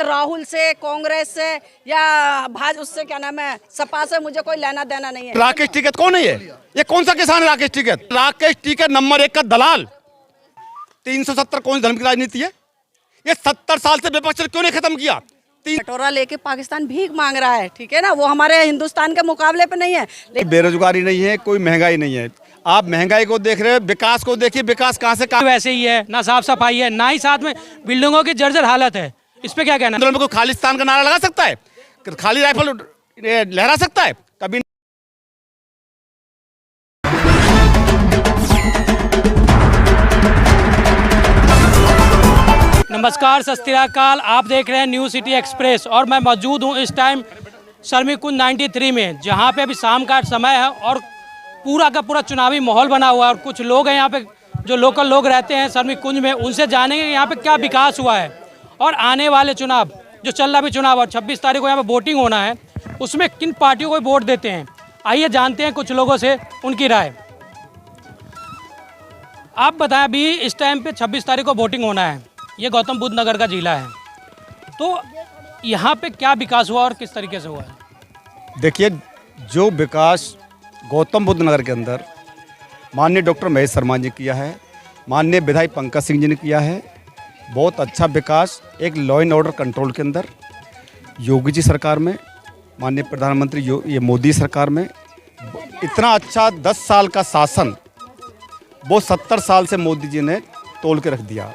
राहुल से, कांग्रेस से या भाजपा, उससे क्या नाम है, सपा से मुझे कोई लेना देना नहीं है। राकेश टिकैत कौन है ये कौन सा किसान है राकेश टिकैत? राकेश टिकैत नंबर 1 का दलाल। 370 कौन धर्म की राजनीति है? ये 70 साल से विपक्ष ने क्यों नहीं खत्म किया? कटोरा लेके पाकिस्तान भीख मांग रहा है, ठीक है ना, वो हमारे हिंदुस्तान के मुकाबले पे नहीं है। बेरोजगारी नहीं है, कोई महंगाई नहीं है। आप महंगाई को देख रहे हो, विकास को देखिए, विकास कहाँ से कहाँ वैसे ही है, ना साफ सफाई है, ना ही साथ में बिल्डिंगों की जर्जर हालत है। इस पे क्या कहना? आंदोलन में कोई खालिस्तान का नारा लगा सकता है? खाली राइफल लहरा सकता है? कभी नमस्कार, सत श्री अकाल। आप देख रहे हैं न्यू सिटी एक्सप्रेस और मैं मौजूद हूं इस टाइम शर्मीकुंज 93 में, जहां पे अभी शाम का समय है और पूरा का पूरा चुनावी माहौल बना हुआ है। और कुछ लोग हैं यहाँ पे जो लोकल लोग रहते हैं शर्मीकुंज में, उनसे जानेंगे यहाँ पे क्या विकास हुआ है और आने वाले चुनाव जो चल रहा भी चुनाव और 26 तारीख को यहाँ पे वोटिंग होना है, उसमें किन पार्टियों को वोट देते हैं। आइए जानते हैं कुछ लोगों से उनकी राय। आप बताएं, अभी इस टाइम पे 26 तारीख को वोटिंग होना है, ये गौतम बुद्ध नगर का जिला है, तो यहाँ पे क्या विकास हुआ और किस तरीके से हुआ है? देखिए, जो विकास गौतम बुद्ध नगर के अंदर माननीय डॉक्टर महेश शर्मा जी किया है, माननीय विधायक पंकज सिंह जी ने किया है, बहुत अच्छा विकास एक लॉ एंड ऑर्डर कंट्रोल के अंदर योगी जी सरकार में, माननीय प्रधानमंत्री ये मोदी सरकार में इतना अच्छा 10 साल का शासन वो 70 साल से मोदी जी ने तोल के रख दिया।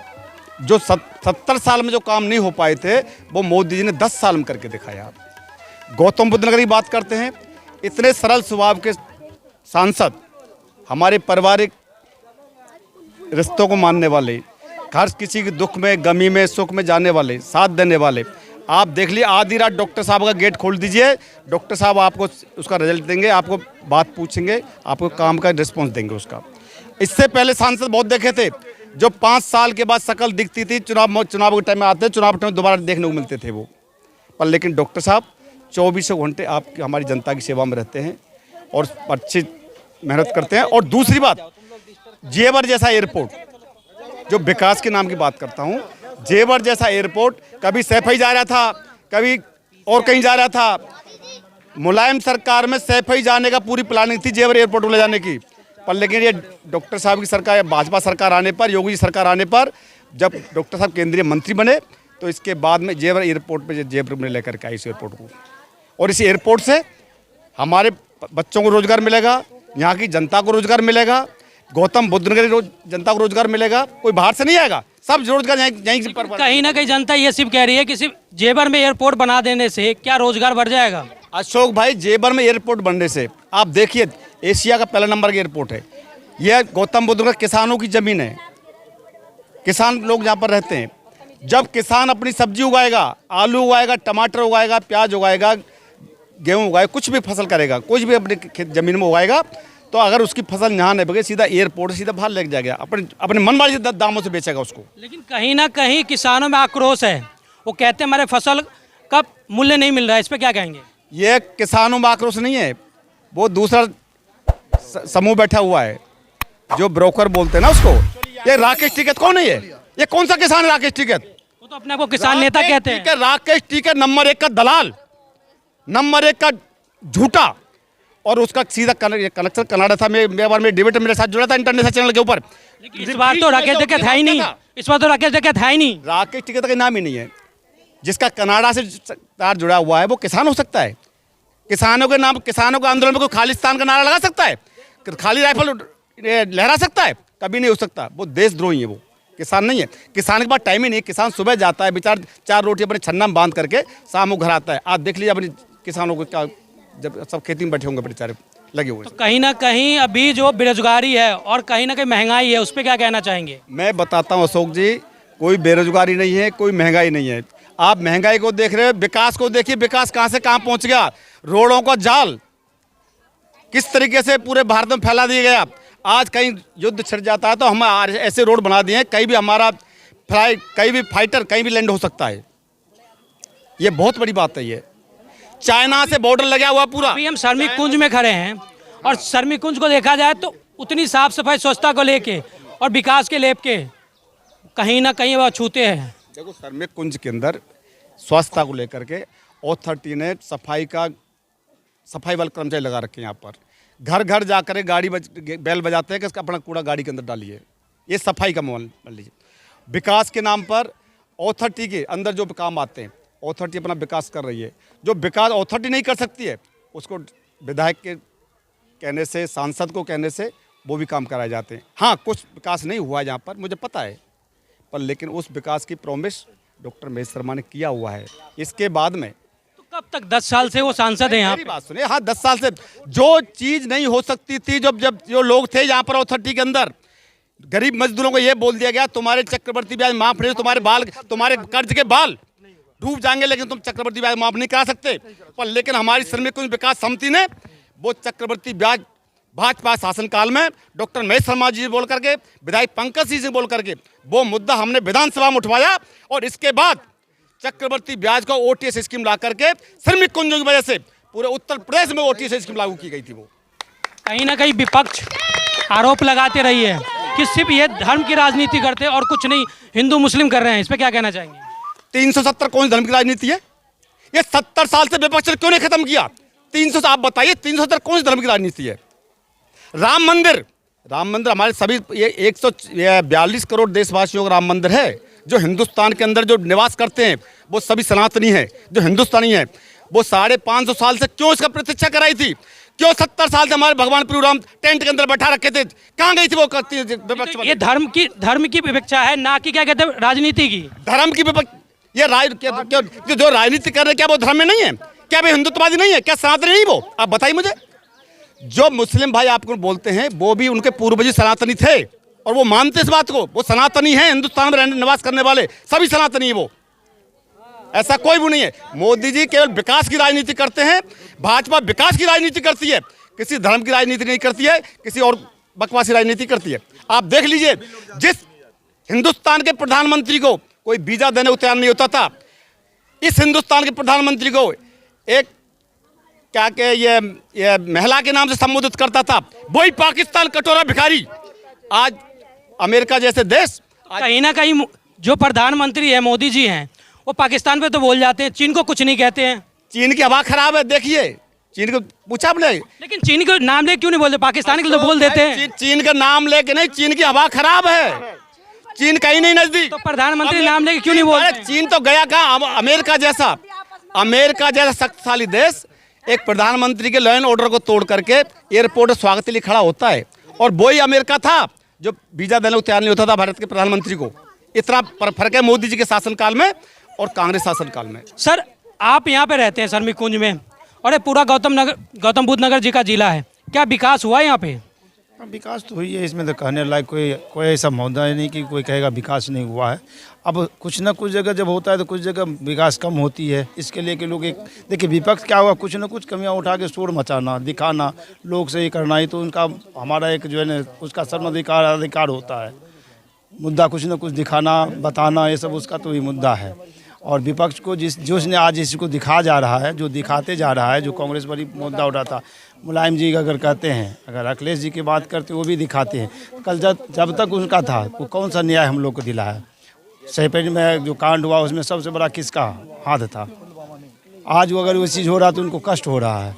जो 70 साल में जो काम नहीं हो पाए थे वो मोदी जी ने 10 साल में करके दिखाया। गौतम बुद्ध नगर की बात करते हैं, इतने सरल स्वभाव के सांसद, हमारे पारिवारिक रिश्तों को मानने वाले, हर किसी के दुख में, गमी में, सुख में जाने वाले, साथ देने वाले। आप देख लिए आधी रात डॉक्टर साहब का गेट खोल दीजिए, डॉक्टर साहब आपको उसका रिजल्ट देंगे, आपको बात पूछेंगे, आपको काम का रिस्पॉन्स देंगे उसका। इससे पहले सांसद बहुत देखे थे जो 5 साल के बाद शकल दिखती थी, चुनाव के टाइम में आते, चुनाव के टाइम दोबारा देखने को मिलते थे वो, पर लेकिन डॉक्टर साहब 24 घंटे आप हमारी जनता की सेवा में रहते हैं और अच्छी मेहनत करते हैं। और दूसरी बात, जेवर जैसा एयरपोर्ट, जो विकास के नाम की बात करता हूँ, जेवर जैसा एयरपोर्ट कभी सैफई जा रहा था, कभी और कहीं जा रहा था। मुलायम सरकार में सैफई जाने का पूरी प्लानिंग थी जेवर एयरपोर्ट को ले जाने की, पर लेकिन ये डॉक्टर साहब की सरकार, भाजपा सरकार आने पर, योगी सरकार आने पर, जब डॉक्टर साहब केंद्रीय मंत्री बने तो इसके बाद में जेवर एयरपोर्ट पे जेवर में लेकर के आई इस एयरपोर्ट को। और इस एयरपोर्ट से हमारे बच्चों को रोजगार मिलेगा, यहाँ की जनता को रोजगार मिलेगा, गौतम बुद्ध नगर की जनता को रोजगार मिलेगा, कोई बाहर से नहीं आएगा, सब रोजगार यहीं पर। कहीं ना कहीं जनता ये सिर्फ कह रही है कि सिर्फ जेवर में एयरपोर्ट बना देने से क्या रोजगार बढ़ जाएगा? अशोक भाई, जेवर में एयरपोर्ट बनने से आप देखिए, एशिया का पहला नंबर का एयरपोर्ट है, यह गौतम बुद्ध नगर किसानों की ज़मीन है, किसान लोग यहाँ पर रहते हैं। जब किसान अपनी सब्जी उगाएगा, आलू उगाएगा, टमाटर उगाएगा, प्याज उगाएगा, गेहूँ उगाएगा, कुछ भी फसल करेगा, कुछ भी अपनी ज़मीन में उगाएगा, तो अगर उसकी फसल यहाँ नहीं बगे, सीधा एयरपोर्ट सीधा बाहर लेके जाएगा, अपने मनमानी दामों से बेचेगा उसको। लेकिन कहीं ना कहीं किसानों में आक्रोश है, वो कहते हैं हमारे फसल का मूल्य नहीं मिल रहा है, इस पर क्या कहेंगे? ये किसानों में आक्रोश नहीं है, वो दूसरा समूह बैठा हुआ है जो ब्रोकर बोलते हैं ना उसको। ये राकेश टिकैत कौन है ये कौन सा किसान है राकेश टिकैत? वो तो अपने आप को किसान नेता कहते हैं। राकेश टिकैत नंबर 1 का दलाल, नंबर 1 का झूठा। और उसका सीधा कनेक्शन कनाडा था। मैं डिबेट मेरे साथ जुड़ा था इंटरनेशनल चैनल के ऊपर। इस बार तो राकेश टिकैत है ही नहीं, इस बार तो राकेश टिकैत है ही नहीं, राकेश टिकैत का नाम ही नहीं है। जिसका कनाडा से तार जुड़ा हुआ है वो किसान हो सकता है। किसानों के नाम, किसानों के आंदोलन में कोई खालिस्तान का नारा लगा सकता है? खाली राइफल लहरा सकता है? कभी नहीं हो सकता। वो देशद्रोही है, वो किसान नहीं है। किसान के पास टाइम ही नहीं। किसान सुबह जाता है बेचार, 4 रोटी अपने छन्ना में बांध करके शाम को घर आता है। आप देख लीजिए अपनी किसानों को क्या, जब सब खेती में बैठे होंगे बेचारे लगे हुए। तो कहीं ना कहीं अभी जो बेरोजगारी है और कहीं ना कहीं महंगाई है, उस पर क्या कहना चाहेंगे? मैं बताता हूँ अशोक जी, कोई बेरोजगारी नहीं है, कोई महंगाई नहीं है। आप महंगाई को देख रहे हो, विकास को देखिए, विकास कहाँ से कहाँ पहुँच गया। रोडों का जाल किस तरीके से पूरे भारत में फैला दिया गया। आज कहीं युद्ध छिड़ जाता है तो हम ऐसे रोड बना दिए हैं, कहीं भी हमारा फ्लाइट, कहीं भी फाइटर कहीं भी लैंड हो सकता है। ये बहुत बड़ी बात है। ये चाइना से बॉर्डर लगा हुआ पूरा। अभी हम शर्मीकुंज में खड़े हैं और शर्मीकुंज को देखा जाए तो उतनी साफ सफाई, स्वच्छता को लेके और विकास के लेप के कहीं ना कहीं वह छूते हैं। देखो, शर्मीकुंज के अंदर स्वच्छता को लेकर के अथॉरिटी ने सफाई वाले कर्मचारी लगा रखे हैं यहाँ पर। घर घर जाकर बैल बजाते हैं कि अपना कूड़ा गाड़ी के अंदर डालिए। ये सफाई का माहौल मान लीजिए। विकास के नाम पर अथॉरिटी के अंदर जो काम आते हैं, अथॉरिटी अपना विकास कर रही है। जो विकास अथॉरिटी नहीं कर सकती है उसको विधायक के कहने से, सांसद को कहने से वो भी काम कराए जाते हैं। हाँ, कुछ विकास नहीं हुआ है यहाँ पर, मुझे पता है, पर लेकिन उस विकास की प्रॉमिस डॉक्टर महेश शर्मा ने किया हुआ है। इसके बाद में तो कब तक 10 साल से वो सांसद हैं यहाँ मेरी बात सुनिए। हाँ, 10 साल से जो चीज़ नहीं हो सकती थी, जब जो लोग थे यहाँ पर अथॉरिटी के अंदर, गरीब मजदूरों को ये बोल दिया गया तुम्हारे चक्रवर्ती ब्याज माफ नहीं, तुम्हारे कर्ज के बाल डूब जाएंगे, लेकिन तुम चक्रवर्ती ब्याज माफ नहीं करा सकते। पर लेकिन हमारी श्रमिक विकास समिति ने वो चक्रवर्ती ब्याज भाजपा शासनकाल में डॉक्टर महेश शर्मा जी बोल करके, विधायक पंकज सिंह जी बोल करके वो मुद्दा हमने विधानसभा में उठवाया, और इसके बाद चक्रवर्ती ब्याज को ओटीएस स्कीम ला करके श्रमिक कुंजों की वजह से पूरे उत्तर प्रदेश में ओटीएस स्कीम लागू की गई थी। वो कहीं ना कहीं विपक्ष आरोप लगाते रही है कि सिर्फ ये धर्म की राजनीति करते हैं और कुछ नहीं, हिंदू मुस्लिम कर रहे हैं। इस पर क्या कहना चाहेंगे? 370 कौन सी धर्म की राजनीति है? ये 70 साल से विपक्ष ने क्यों नहीं खत्म किया? 300 आप बताइए, 370 कौन सी धर्म की राजनीति है? राम मंदिर हमारे सभी, ये 142 करोड़ देशवासियों का राम मंदिर है। जो हिंदुस्तान के अंदर जो निवास करते हैं वो सभी सनातनी हैं, जो हिंदुस्तानी हैं। वो 550 साल से क्यों इसका प्रतीक्षा कराई थी? क्यों 70 साल से हमारे भगवान प्रभु राम टेंट के अंदर बैठा रखे थे? कहाँ गई थी वो करती विपक्ष? ये धर्म की विवक्षा है, ना कि क्या कहते हैं राजनीति की। धर्म की विपक्ष, ये जो राजनीति कर रहे, क्या वो धर्म में नहीं है? क्या वे हिंदुत्ववादी नहीं है? क्या सनातनी नहीं? वो आप बताइए मुझे। जो मुस्लिम भाई आपको बोलते हैं वो भी उनके पूर्वज सनातनी थे, और वो मानते इस बात को। वो सनातनी हैं, हिंदुस्तान में निवास करने वाले सभी सनातनी है। वो ऐसा कोई भी नहीं है। मोदी जी केवल विकास की राजनीति करते हैं, भाजपा विकास की राजनीति करती है, किसी धर्म की राजनीति नहीं करती है, किसी और बकवासी राजनीति करती है। आप देख लीजिए, जिस हिंदुस्तान के प्रधानमंत्री को कोई वीजा देने को तैयार नहीं होता था, इस हिंदुस्तान के प्रधानमंत्री को एक क्या के ये महिला के नाम से संबोधित करता था, वही पाकिस्तान कटोरा भिखारी आज अमेरिका जैसे देश। कहीं ना कहीं जो प्रधानमंत्री है मोदी जी हैं, वो पाकिस्तान पे तो बोल जाते हैं, चीन को कुछ नहीं कहते हैं। चीन की हवा खराब है, देखिए चीन को पूछा आपने। लेकिन चीन का नाम ले क्यों नहीं बोलते? पाकिस्तान के तो बोल देते हैं। चीन का नाम लेके नहीं, चीन की हवा खराब है, चीन कहीं नहीं नजदीक। तो प्रधानमंत्री नाम लेके क्यों नहीं बोलते? चीन तो गया कहाँ? अमेरिका जैसा शक्तिशाली देश एक प्रधानमंत्री के लॉ एंड ऑर्डर को तोड़ करके एयरपोर्ट में स्वागत के लिए खड़ा होता है, और वही अमेरिका था जो वीजा देने को तैयार नहीं होता था भारत के प्रधानमंत्री को। इतना फर्क है मोदी जी के शासनकाल में और कांग्रेस शासनकाल में। सर, आप यहाँ पे रहते हैं श्रमिक कुंज में, और ये पूरा गौतम बुद्ध नगर जी का जिला है, क्या विकास हुआ है यहाँ पे? विकास तो हुई है, इसमें तो कहने लायक कोई ऐसा मुद्दा नहीं कि कोई कहेगा विकास नहीं हुआ है। अब कुछ ना कुछ जगह जब होता है तो कुछ जगह विकास कम होती है। इसके लिए कि लोग एक देखिए, विपक्ष क्या हुआ, कुछ ना कुछ कमियां उठा के शोर मचाना, दिखाना, लोग से ये करना ही तो उनका, हमारा एक जो है ना उसका सर्वाधिकार होता है। मुद्दा कुछ ना कुछ दिखाना, बताना, ये सब उसका तो ही मुद्दा है। और विपक्ष को जिसने आज इसको दिखा जा रहा है, जो दिखाते जा रहा है, जो कांग्रेस वाली मुद्दा उठाता, मुलायम जी अगर कहते हैं, अगर अखिलेश जी की बात करते वो भी दिखाते हैं। कल जब तक उनका था वो कौन सा न्याय हम लोग को दिला है? सहीपेट में जो कांड हुआ उसमें सबसे बड़ा किसका हाथ था? आज वो अगर वो चीज़ हो रहा तो उनको कष्ट हो रहा है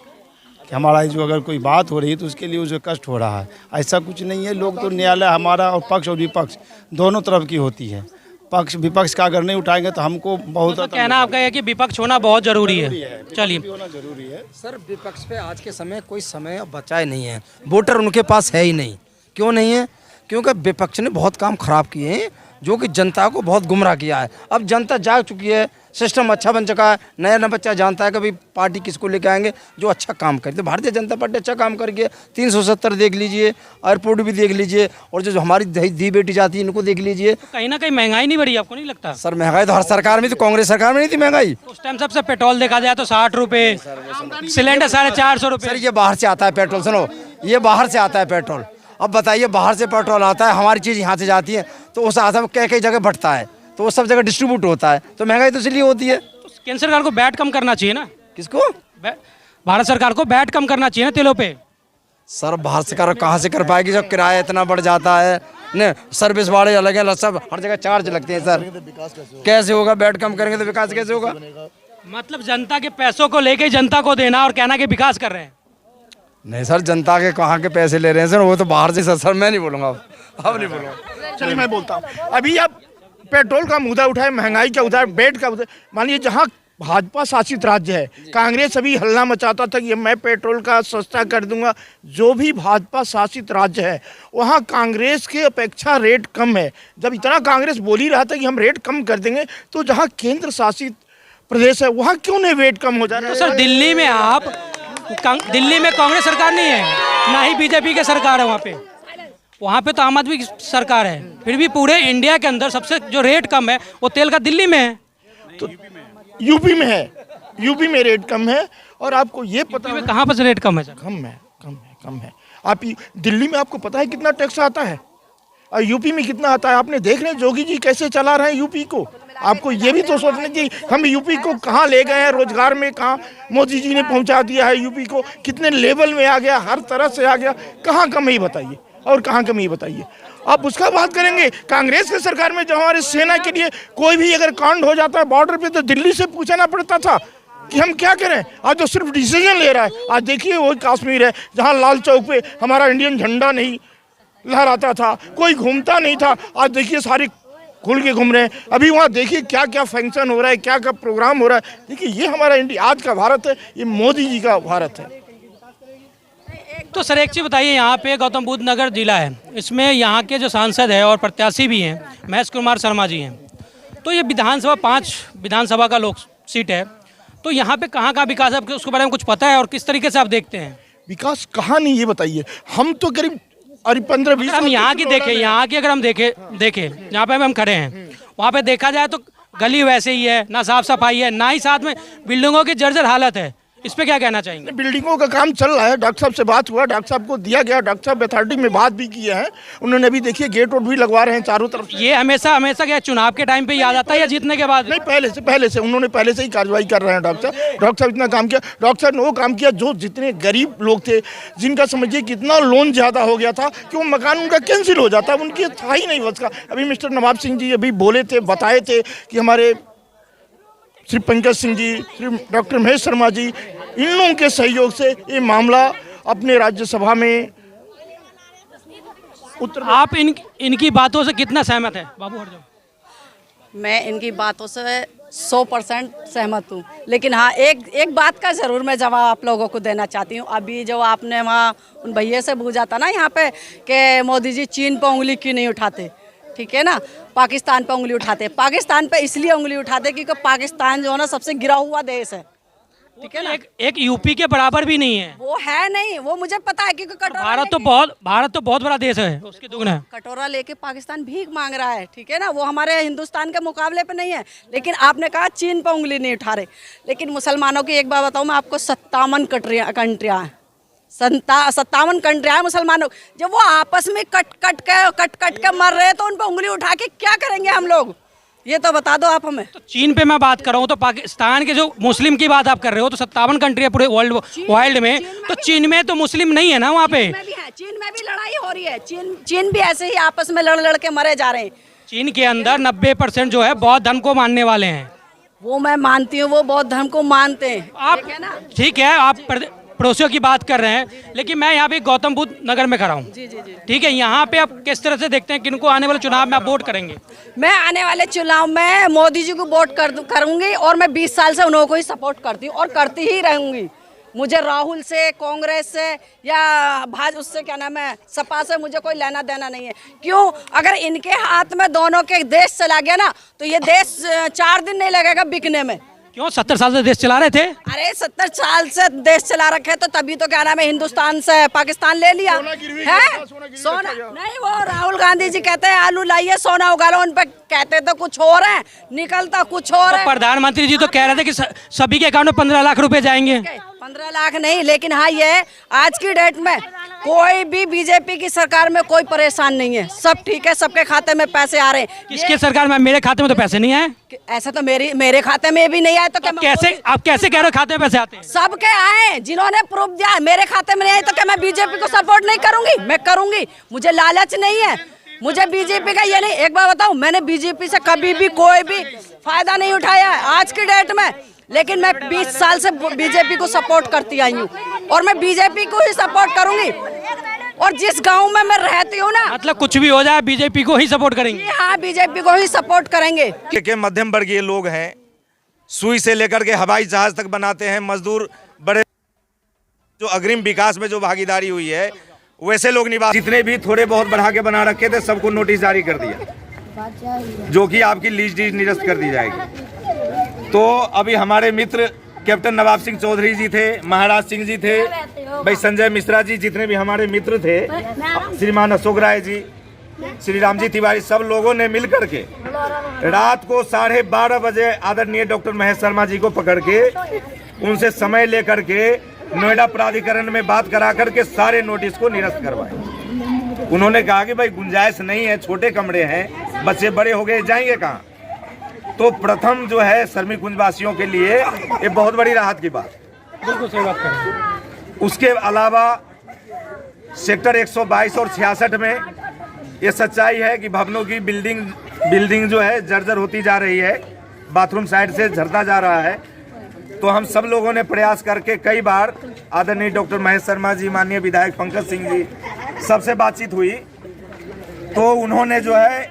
कि हमारा जो अगर कोई बात हो रही है तो उसके लिए उसे कष्ट हो रहा है। ऐसा कुछ नहीं है। लोग तो न्यायालय हमारा और पक्ष और विपक्ष दोनों तरफ की होती है। पक्ष विपक्ष का अगर नहीं उठाएंगे तो हमको बहुत तो कहना आपका है कि विपक्ष होना बहुत जरूरी है। चलिए, होना जरूरी है। सर, विपक्ष पे आज के समय कोई समय बचा ही नहीं है। वोटर उनके पास है ही नहीं। क्यों नहीं है? क्योंकि विपक्ष ने बहुत काम खराब किए हैं, जो कि जनता को बहुत गुमराह किया है। अब जनता जाग चुकी है, सिस्टम अच्छा बन चुका है। नया बच्चा जानता है कि भाई पार्टी किसको लेके आएंगे जो अच्छा काम करे। तो भारतीय जनता पार्टी अच्छा काम करके 370 देख लीजिए, एयरपोर्ट भी देख लीजिए, और जो हमारी दी बेटी जाती है इनको देख लीजिए। तो कहीं ना कहीं महंगाई नहीं बढ़ी, आपको नहीं लगता? सर, महंगाई तो हर सरकार में थी, कांग्रेस सरकार में नहीं थी महंगाई। उस टाइम सबसे पेट्रोल देखा जाए तो 60 रुपये, सिलेंडर 450 रुपये। सर, ये बाहर से आता है पेट्रोल। सुनो, ये बाहर से आता है पेट्रोल। अब बताइए, बाहर से पेट्रोल आता है, हमारी चीज़ यहाँ से जाती है, तो उस आता है कई जगह बढ़ता है, तो वो सब जगह डिस्ट्रीब्यूट होता है, तो महंगाई तो इसलिए होती है। केंद्र सरकार को वैट कम करना चाहिए ना। किसको? भारत सरकार को वैट कम करना चाहिए ना तेलों पे। सर, भारत सरकार कहाँ से कर पाएगी जब किराया इतना बढ़ जाता है? ने सर्विस भाड़े अलग है, सब हर जगह चार्ज लगते हैं सर। कैसे होगा? बेड कम करेंगे तो विकास कैसे होगा? मतलब जनता के पैसों को लेके जनता को देना और कहना कि विकास कर रहे हैं। नहीं सर, जनता के कहाँ के पैसे ले रहे हैं सर, वो तो बाहर से। सर मैं नहीं बोलूँगा, अब नहीं बोलूँगा। चलिए मैं बोलता हूँ। अभी आप पेट्रोल का मुद्दा उठाए, महंगाई का उठाए, बेड का उठाए। मानिए जहाँ भाजपा शासित राज्य है, कांग्रेस अभी हल्ला मचाता था कि मैं पेट्रोल का सस्ता कर दूंगा। जो भी भाजपा शासित राज्य है वहाँ कांग्रेस के अपेक्षा रेट कम है। जब इतना कांग्रेस बोल ही रहा था कि हम रेट कम कर देंगे, तो जहाँ केंद्र शासित प्रदेश है वहाँ क्यों नहीं रेट कम हो जा रहा है? तो सर दिल्ली में दिल्ली में कांग्रेस सरकार नहीं है, ना ही बीजेपी की सरकार है। वहाँ पे तो आम आदमी की सरकार है। फिर भी पूरे इंडिया के अंदर सबसे जो रेट कम है वो तेल का दिल्ली में है। तो यूपी में है, यूपी में रेट कम है। और आपको ये पता है कहाँ पर से रेट कम है सर? कम है। आप दिल्ली में आपको पता है कितना टैक्स आता है और यूपी में कितना आता है? आपने देख रहे हैं जोगी जी कैसे चला रहे हैं यूपी को। आपको ये भी तो सोचना कि हम यूपी को कहाँ ले गए हैं, रोजगार में कहाँ मोदी जी ने पहुँचा दिया है यूपी को, कितने लेवल में आ गया, हर तरह से आ गया। कहाँ कमी बताइए और कहाँ कमी बताइए? आप उसका बात करेंगे। कांग्रेस की सरकार में जब हमारे सेना के लिए कोई भी अगर कांड हो जाता है बॉर्डर पे, तो दिल्ली से पूछना पड़ता था कि हम क्या करें। आज तो सिर्फ डिसीजन ले रहा है। आज देखिए वही कश्मीर है जहाँ लाल चौक पे हमारा इंडियन झंडा नहीं लहराता था, कोई घूमता नहीं था। आज देखिए सारे खुल के घूम रहे हैं। अभी वहाँ देखिए क्या क्या फंक्शन हो रहा है, क्या क्या प्रोग्राम हो रहा है। देखिए ये हमारा इंडिया आज का भारत है, ये मोदी जी का भारत है। तो सर एक चीज़ बताइए, यहाँ पे गौतम बुद्ध नगर जिला है, इसमें यहाँ के जो सांसद है और प्रत्याशी भी हैं महेश कुमार शर्मा जी हैं। तो ये विधानसभा 5 विधानसभा का लोक सीट है, तो यहाँ पे कहाँ कहाँ विकास है, उसके बारे में कुछ पता है और किस तरीके से आप देखते हैं? विकास कहाँ नहीं ये बताइए। हम तो करीब 15-20 हम यहाँ की देखें, यहाँ की अगर हम देखें यहाँ पे हम खड़े हैं, वहाँ पे देखा जाए तो गली वैसे ही है, ना साफ सफाई है, ना ही साथ में बिल्डिंगों की जर्जर हालत है। इस पे क्या कहना चाहेंगे? बिल्डिंगों का काम चल रहा है। डॉक्टर साहब से बात हुआ, डॉक्टर साहब को दिया गया, डॉक्टर साहब अथॉरिटी में बात भी किए हैं उन्होंने। अभी देखिए गेट वोट भी लगवा रहे हैं चारों तरफ। ये हमेशा क्या चुनाव के टाइम पे याद आता है या जीतने के बाद? नहीं, पहले से उन्होंने पहले से ही कार्रवाई कर रहे हैं डॉक्टर साहब इतना काम किया। डॉक्टर साहब ने वो काम किया जो जितने गरीब लोग थे, जिनका समझिए कितना लोन ज़्यादा हो गया था कि वो मकान उनका कैंसिल हो जाता, उनकी था ही नहीं बस का। अभी मिस्टर नवाब सिंह जी अभी बोले थे, बताए थे कि हमारे श्री पंकज सिंह जी, श्री डॉक्टर महेश शर्मा जी, इन लोगों के सहयोग से ये मामला अपने राज्यसभा में आप इनकी बातों से कितना सहमत है? बाबू हट जाओ। मैं इनकी बातों से 100% सहमत हूँ, लेकिन हाँ एक बात का ज़रूर मैं जवाब आप लोगों को देना चाहती हूँ। अभी जो आपने वहाँ उन भैया से पूछा था ना यहाँ पे कि मोदी जी चीन पर उंगली क्यों नहीं उठाते, ठीक है ना, पाकिस्तान पे उंगली उठाते। पाकिस्तान पे इसलिए उंगली उठाते क्योंकि पाकिस्तान जो है ना सबसे गिरा हुआ देश है, ठीक है ना। एक यूपी के बराबर भी नहीं है, वो है नहीं, वो मुझे पता है क्योंकि भारत तो बहुत बड़ा देश है, उसके दुगना। कटोरा लेके पाकिस्तान भीख मांग रहा है, ठीक है ना, वो हमारे हिंदुस्तान के मुकाबले पे नहीं है। लेकिन आपने कहा चीन पे उंगली नहीं उठा रहे, लेकिन मुसलमानों की एक बात बताऊँ मैं आपको, 57 कंट्रियाँ हैं, 57 कंट्रियाँ हैं मुसलमानों। जब वो आपस में कट के मर रहे हैं तो उन पर उंगली उठा के क्या करेंगे हम लोग, ये तो बता दो आप हमें। तो चीन पे मैं बात कर रहा हूँ, तो पाकिस्तान के जो मुस्लिम की बात आप कर रहे हो, तो 57 कंट्री है पूरे वर्ल्ड में, तो चीन में तो मुस्लिम नहीं है ना वहाँ पे। चीन में भी लड़ाई हो रही है, चीन भी ऐसे ही आपस में लड़ के मरे जा रहे हैं। चीन के अंदर 90% जो है बौद्ध धर्म को मानने वाले हैं। वो मैं मानती हूँ, वो बौद्ध धर्म को मानते हैं। आप ठीक है, आप पड़ोसियों की बात कर रहे हैं, लेकिन मैं यहाँ पे गौतम बुद्ध नगर में खड़ा हूँ, ठीक है। यहाँ पे आप किस तरह से देखते हैं किनको आने वाले चुनाव में आप वोट करेंगे? मैं आने वाले चुनाव में मोदी जी को वोट करूंगी और मैं 20 साल से उन्होंने को ही सपोर्ट करती हूँ और करती ही रहूंगी। मुझे राहुल से, कांग्रेस से या भाजपा उससे क्या नाम है सपा से मुझे कोई लेना देना नहीं है। क्यों? अगर इनके हाथ में दोनों के देश चला गया ना तो ये देश 4 दिन नहीं लगेगा बिकने में। क्यों? 70 साल से देश चला रहे थे। अरे 70 साल से देश चला रखे तो तभी तो क्या नाम है हिंदुस्तान से पाकिस्तान ले लिया है। सोना नहीं, वो राहुल गांधी जी कहते हैं आलू लाइए सोना उगा लो, उन पे कहते तो कुछ और है, निकलता कुछ और है। प्रधानमंत्री जी तो कह रहे थे कि सभी के अकाउंट में 15 लाख रुपए जाएंगे। 15 लाख नहीं, लेकिन हाँ ये आज की डेट में कोई भी बीजेपी की सरकार में कोई परेशान नहीं है, सब ठीक है, सबके खाते में पैसे आ रहे हैं। किसके सरकार में? मेरे खाते में तो पैसे नहीं आए। ऐसा तो मेरे खाते में भी नहीं आए तो क्या आप कैसे कह रहे हो खाते में पैसे आते हैं? सबके आए, जिन्होंने प्रूफ दिया, मेरे खाते में नहीं आए तो क्या मैं बीजेपी को सपोर्ट नहीं करूंगी? मैं करूंगी, मुझे लालच नहीं है, मुझे बीजेपी का ये नहीं, एक बार बताऊं, मैंने बीजेपी से कभी भी कोई भी फायदा नहीं उठाया है आज की डेट में, लेकिन मैं 20 साल से बीजेपी को सपोर्ट करती आई हूँ और मैं बीजेपी को ही सपोर्ट करूंगी। और जिस गांव में मैं रहती हूँ ना, मतलब कुछ भी हो जाए बीजेपी को ही सपोर्ट करेंगे। हाँ, बीजेपी को ही सपोर्ट करेंगे। के मध्यम वर्गीय लोग हैं, सुई से लेकर के हवाई जहाज तक बनाते हैं, मजदूर बड़े जो अग्रिम विकास में जो भागीदारी हुई है वैसे लोग निवास जितने भी थोड़े बहुत बढ़ा के बना रखे थे सबको नोटिस जारी कर दिया, जो कि आपकी लीज डीज निरस्त कर दी जाएगी। तो अभी हमारे मित्र कैप्टन नवाब सिंह चौधरी जी थे, महाराज सिंह जी थे, भाई संजय मिश्रा जी, जितने भी हमारे मित्र थे, श्रीमान अशोक राय जी, श्री राम जी तिवारी, सब लोगों ने मिल करके रात को 12:30 बजे आदरणीय डॉक्टर महेश शर्मा जी को पकड़ के उनसे समय लेकर के नोएडा प्राधिकरण में बात करा करके सारे नोटिस को निरस्त करवाए। उन्होंने कहा कि भाई गुंजाइश नहीं है, छोटे कमरे हैं, बच्चे बड़े हो गए, जाएंगे कहाँ। तो प्रथम जो है सरमी कुंज वासियों के लिए ये बहुत बड़ी राहत की बात। बिल्कुल सही बात करें। उसके अलावा सेक्टर 122 और 66 में ये सच्चाई है कि भवनों की बिल्डिंग जो है जर्जर होती जा रही है, बाथरूम साइड से झरता जा रहा है। तो हम सब लोगों ने प्रयास करके कई बार आदरणीय डॉक्टर महेश शर्मा जी, माननीय विधायक पंकज सिंह जी, सबसे बातचीत हुई। तो उन्होंने जो है,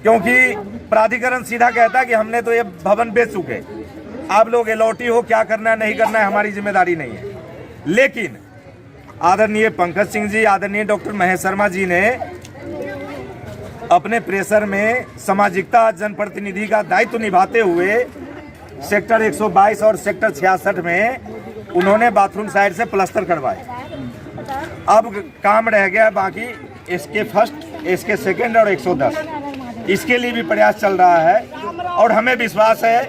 क्योंकि प्राधिकरण सीधा कहता है कि हमने तो ये भवन बेच चुके, आप लोग अलॉटी हो, क्या करना है नहीं करना है हमारी जिम्मेदारी नहीं है। लेकिन आदरणीय पंकज सिंह जी, आदरणीय डॉक्टर महेश शर्मा जी ने अपने प्रेशर में सामाजिकता, जनप्रतिनिधि का दायित्व निभाते हुए सेक्टर 122 और सेक्टर 66 में उन्होंने बाथरूम साइड से प्लास्टर करवाए। अब काम रह गया बाकी इसके फर्स्ट, इसके सेकंड और 110, इसके लिए भी प्रयास चल रहा है। और हमें विश्वास है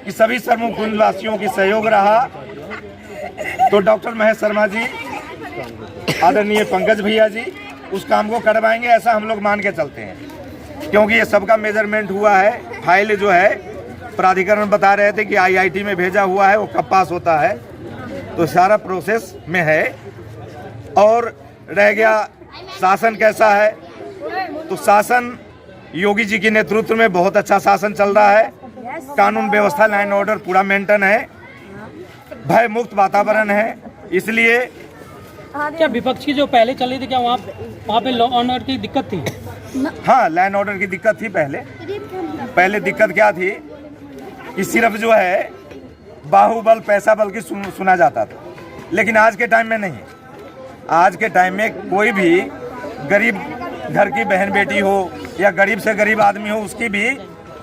कि सभी सरमू कुंज वासियों की सहयोग रहा तो डॉक्टर महेश शर्मा जी, आदरणीय पंकज भैया जी उस काम को करवाएंगे, ऐसा हम लोग मान के चलते हैं। क्योंकि ये सबका मेजरमेंट हुआ है, फाइल जो है प्राधिकरण बता रहे थे कि IIT में भेजा हुआ है, वो कब पास होता है, तो सारा प्रोसेस में है। और रह गया शासन कैसा है, तो शासन योगी जी के नेतृत्व में बहुत अच्छा शासन चल रहा है। कानून व्यवस्था, लाइन ऑर्डर पूरा मेंटेन है, भय मुक्त वातावरण है। इसलिए क्या विपक्ष की जो पहले चल रही थी, क्या वहाँ पे लॉ एंड ऑर्डर की दिक्कत थी? हाँ, लाइन ऑर्डर की दिक्कत थी पहले दिक्कत क्या थी कि सिर्फ जो है बाहुबल, पैसा बल की सुना जाता था। लेकिन आज के टाइम में नहीं, आज के टाइम में कोई भी गरीब घर की बहन बेटी हो या गरीब से गरीब आदमी हो, उसकी भी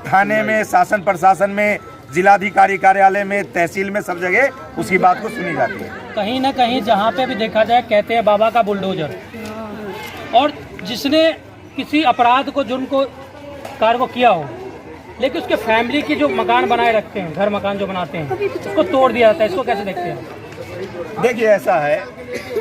थाने में, शासन प्रशासन में, जिलाधिकारी कार्यालय में, तहसील में, सब जगह उसकी बात को सुनी जाती है। कहीं ना कहीं जहाँ पे भी देखा जाए, कहते हैं बाबा का बुलडोजर, और जिसने किसी अपराध को, जुर्म को, कार्य को किया हो, लेकिन उसके फैमिली की जो मकान बनाए रखते हैं, घर मकान जो बनाते हैं, उसको तोड़ दिया जाता है। इसको कैसे देखते हैं? देखिए ऐसा है,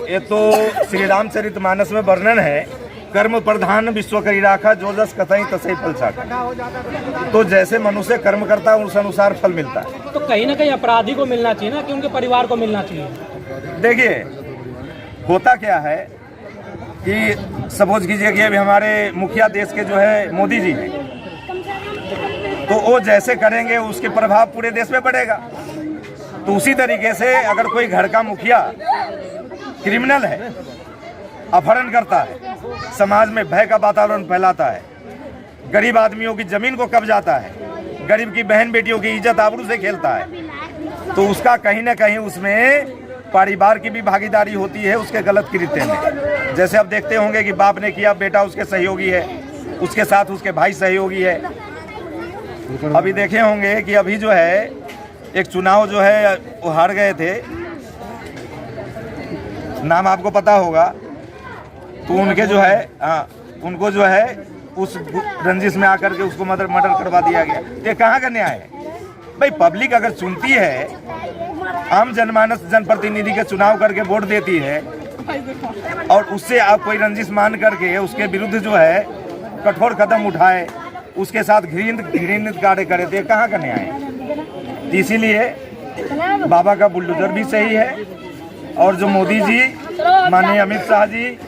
ये तो श्री रामचरितमानस में वर्णन है, कर्म प्रधान विश्व करी राखा, जो जस कतई तसई फल चाखा। तो जैसे मनुष्य कर्म करता है उस अनुसार फल मिलता है। तो कहीं ना कहीं अपराधी को मिलना चाहिए ना, कि उनके परिवार को मिलना चाहिए। देखिए होता क्या है कि सपोज कीजिए कि अभी हमारे मुखिया देश के जो है मोदी जी हैं, तो वो जैसे करेंगे उसके प्रभाव पूरे देश में पड़ेगा। तो उसी तरीके से अगर कोई घर का मुखिया क्रिमिनल है, अपहरण करता है, समाज में भय का वातावरण फैलाता है, गरीब आदमियों की जमीन को कब्जाता है, गरीब की बहन बेटियों की इज्जत आबरू से खेलता है, तो उसका कहीं ना कहीं उसमें परिवार की भी भागीदारी होती है उसके गलत कृत्य में। जैसे अब देखते होंगे कि बाप ने किया, बेटा उसके सहयोगी है, उसके साथ उसके भाई सहयोगी है। अभी देखे होंगे कि अभी जो है एक चुनाव जो है वो हार गए थे, नाम आपको पता होगा, तो उनके जो है उनको जो है उस रंजिश में आकर के उसको मर्डर करवा दिया गया। ये कहाँ का न्याय है भाई? पब्लिक अगर चुनती है, आम जनमानस जनप्रतिनिधि के चुनाव करके वोट देती है, और उससे आप कोई रंजिश मान करके उसके विरुद्ध जो है कठोर कदम उठाए, उसके साथ घृणित कार्य करे, तो ये कहाँ का न्याय है? इसीलिए बाबा का बुलडोजर भी सही है, और जो मोदी जी, माननीय अमित शाह जी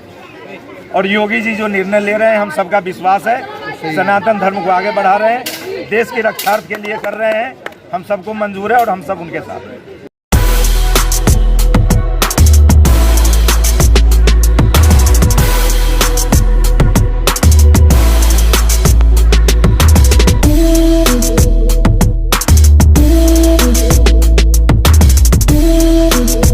और योगी जी जो निर्णय ले रहे हैं, हम सबका विश्वास है सनातन धर्म को आगे बढ़ा रहे हैं, देश की रक्षार्थ के लिए कर रहे हैं, हम सबको मंजूर है और हम सब उनके साथ हैं।